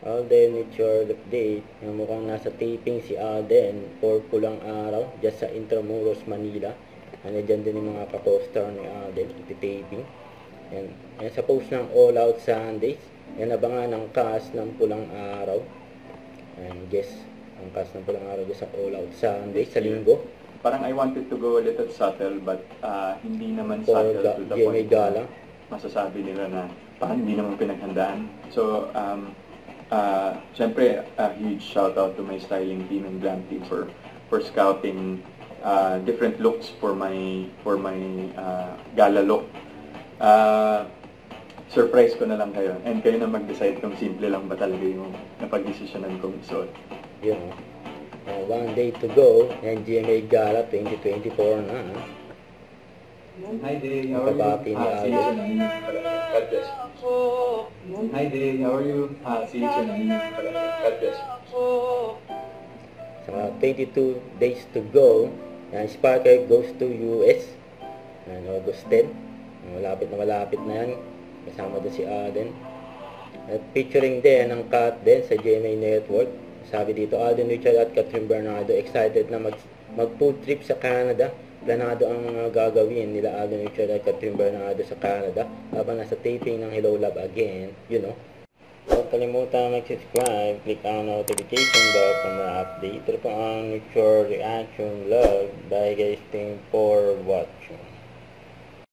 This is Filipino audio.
Alden with your update. Yung mukhang nasa taping si Alden for Pulang Araw just sa Intramuros, Manila. Dyan din yung mga ka-poster ni Alden, iti-taping. Yan sa post ng All Out Sundays. Yan abangan ang cast ng Pulang Araw. And guess, ang cast ng Pulang Araw just sa All Out Sundays sa linggo. Parang I wanted to go a little subtle but hindi naman For subtle to the GMA point Gala. na masasabi nila na parang hindi naman pinaghandaan. So, syempre, a huge shout out to my styling team and glam team for scouting different looks for my gala look. Surprise ko na lang kayo and kayo na mag-decide kung simple lang ba talaga yung napag-desisyonan kong isuot. Yun. 1 day to go, and GMA Gala 2024 na. Hi Day, how are Kabati you? ni Alden. God bless. Hi Day, how are you? See you soon. God bless. Sa 22 days to go, Sparkle goes to US. August 10. Malapit na yan. Kasama doon si Alden. At featuring din ang cut din sa GMA Network. Sabi dito, Alden Richard at Catherine Bernardo excited na mag-food trip sa Canada. Planado ang gagawin nila Alden Richard at Catherine Bernardo sa Canada habang nasa taping ng Hello Love Again, Huwag kalimutan mag-subscribe, click ang notification bell para ma-update. Ito po ang Nature Reaction Vlog. Bye guys, thank you for watching.